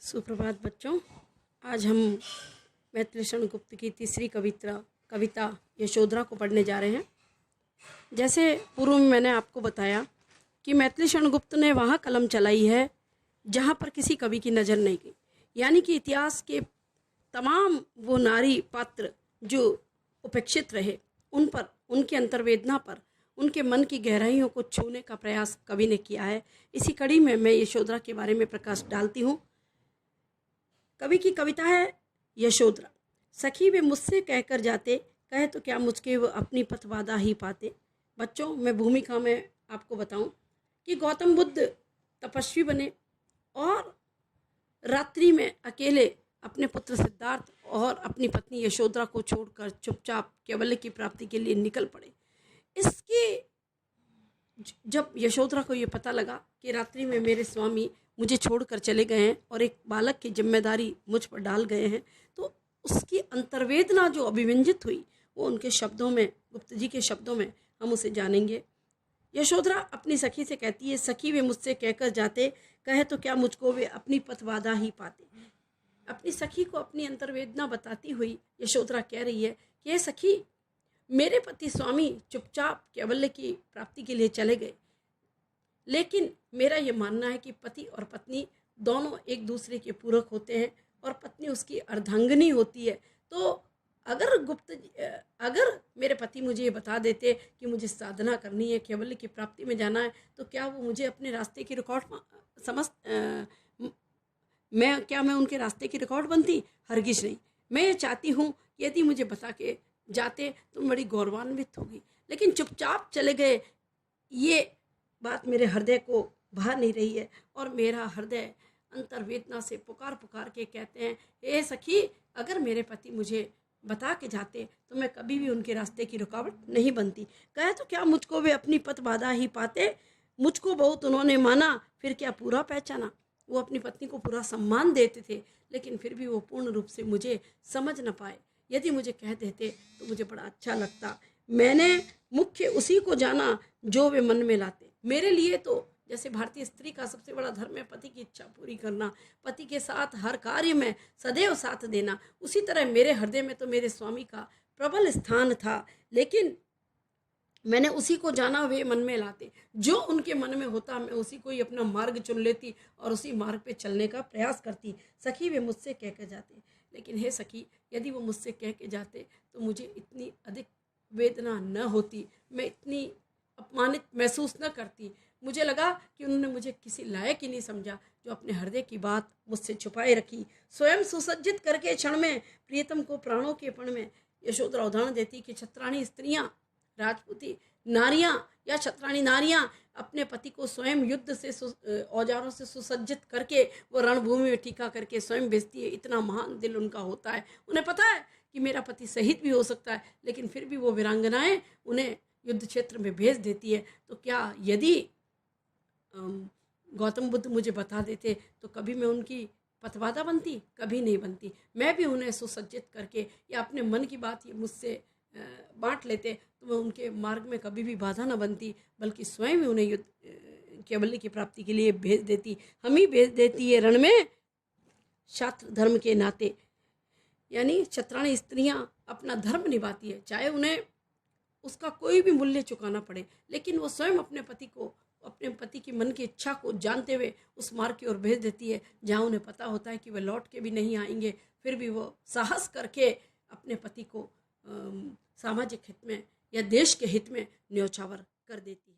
सुप्रभात बच्चों। आज हम मैथिली शरण गुप्त की तीसरी कविता यशोधरा को पढ़ने जा रहे हैं। जैसे पूर्व में मैंने आपको बताया कि मैथिली शरण गुप्त ने वहाँ कलम चलाई है जहाँ पर किसी कवि की नज़र नहीं गई, यानी कि इतिहास के तमाम वो नारी पात्र जो उपेक्षित रहे, उन पर, उनके अंतर्वेदना पर, उनके मन की गहराइयों को छूने का प्रयास कवि ने किया है। इसी कड़ी में मैं यशोधरा के बारे में प्रकाश डालती हूँ। कवि की कविता है यशोधरा। सखी वे मुझसे कहकर जाते, कहे तो क्या मुझके वो अपनी पथवादा ही पाते। बच्चों, मैं भूमिका में आपको बताऊं कि गौतम बुद्ध तपस्वी बने और रात्रि में अकेले अपने पुत्र सिद्धार्थ और अपनी पत्नी यशोधरा को छोड़कर चुपचाप कैवल्य की प्राप्ति के लिए निकल पड़े। इसके जब यशोधरा को ये पता लगा कि रात्रि में मेरे स्वामी मुझे छोड़कर चले गए हैं और एक बालक की जिम्मेदारी मुझ पर डाल गए हैं, तो उसकी अंतर्वेदना जो अभिव्यंजित हुई वो उनके शब्दों में, गुप्त जी के शब्दों में हम उसे जानेंगे। यशोधरा अपनी सखी से कहती है, सखी वे मुझसे कहकर जाते, कहे तो क्या मुझको वे अपनी पथवादा ही पाते। अपनी सखी को अपनी अंतर्वेदना बताती हुई यशोधरा कह रही है कि ये सखी, मेरे पति स्वामी चुपचाप कैवल्य की प्राप्ति के लिए चले गए, लेकिन मेरा ये मानना है कि पति और पत्नी दोनों एक दूसरे के पूरक होते हैं और पत्नी उसकी अर्धांगिनी होती है। तो अगर मेरे पति मुझे ये बता देते कि मुझे साधना करनी है, कैवल्य की प्राप्ति में जाना है, तो क्या वो मुझे अपने रास्ते की मैं उनके रास्ते की रिकॉर्ड बनती? हरगिज नहीं। मैं ये चाहती हूँ कि यदि मुझे बता के जाते तो बड़ी गौरवान्वित होगी, लेकिन चुपचाप चले गए, ये बात मेरे हृदय को भा नहीं रही है और मेरा हृदय अंतर्वेदना से पुकार पुकार के कहते हैं, हे सखी, अगर मेरे पति मुझे बता के जाते तो मैं कभी भी उनके रास्ते की रुकावट नहीं बनती। कहे तो क्या मुझको वे अपनी पथ बाधा ही पाते। मुझको बहुत उन्होंने माना, फिर क्या पूरा पहचाना। वो अपनी पत्नी को पूरा सम्मान देते थे, लेकिन फिर भी वो पूर्ण रूप से मुझे समझ न पाए। यदि मुझे कह देते तो मुझे बड़ा अच्छा लगता। मैंने मुख्य उसी को जाना जो वे मन में लाते। मेरे लिए तो जैसे भारतीय स्त्री का सबसे बड़ा धर्म है पति की इच्छा पूरी करना, पति के साथ हर कार्य में सदैव साथ देना, उसी तरह मेरे हृदय में तो मेरे स्वामी का प्रबल स्थान था, लेकिन मैंने उसी को जाना वे मन में लाते। जो उनके मन में होता मैं उसी को ही अपना मार्ग चुन लेती और उसी मार्ग पे चलने का प्रयास करती। सखी वे मुझसे कह के जाते, लेकिन हे सखी, यदि वो मुझसे कह के जाते तो मुझे इतनी अधिक वेदना न होती, मैं इतनी अपमानित महसूस न करती। मुझे लगा कि उन्होंने मुझे किसी लायक ही नहीं समझा जो अपने हृदय की बात मुझसे छुपाए रखी। स्वयं सुसज्जित करके क्षण में प्रियतम को प्राणों के पण में। यशोधरा उदाहरण देती कि छत्राणी स्त्रियां, राजपूती नारियां या छत्राणी नारियां अपने पति को स्वयं युद्ध से औजारों से सुसज्जित करके वो रणभूमि में टीका करके स्वयं भेजती है। इतना महान दिल उनका होता है। उन्हें पता है कि मेरा पति शहीद भी हो सकता है, लेकिन फिर भी वो वीरांगनाएं उन्हें युद्ध क्षेत्र में भेज देती है। तो क्या यदि गौतम बुद्ध मुझे बता देते तो कभी मैं उनकी पथवादा बनती? कभी नहीं बनती। मैं भी उन्हें सुसज्जित करके या अपने मन की बात ये मुझसे बांट लेते तो मैं उनके मार्ग में कभी भी बाधा न बनती, बल्कि स्वयं ही उन्हें युद्ध कैवल्य की प्राप्ति के लिए भेज देती। हम ही भेज देती है रण में शास्त्र धर्म के नाते। यानी छत्राणी स्त्रियां अपना धर्म निभाती है, चाहे उन्हें उसका कोई भी मूल्य चुकाना पड़े, लेकिन वो स्वयं अपने पति की मन की इच्छा को जानते हुए उस मार्ग की ओर भेज देती है जहाँ उन्हें पता होता है कि वे लौट के भी नहीं आएंगे। फिर भी वो साहस करके अपने पति को सामाजिक हित में या देश के हित में न्योछावर कर देती है।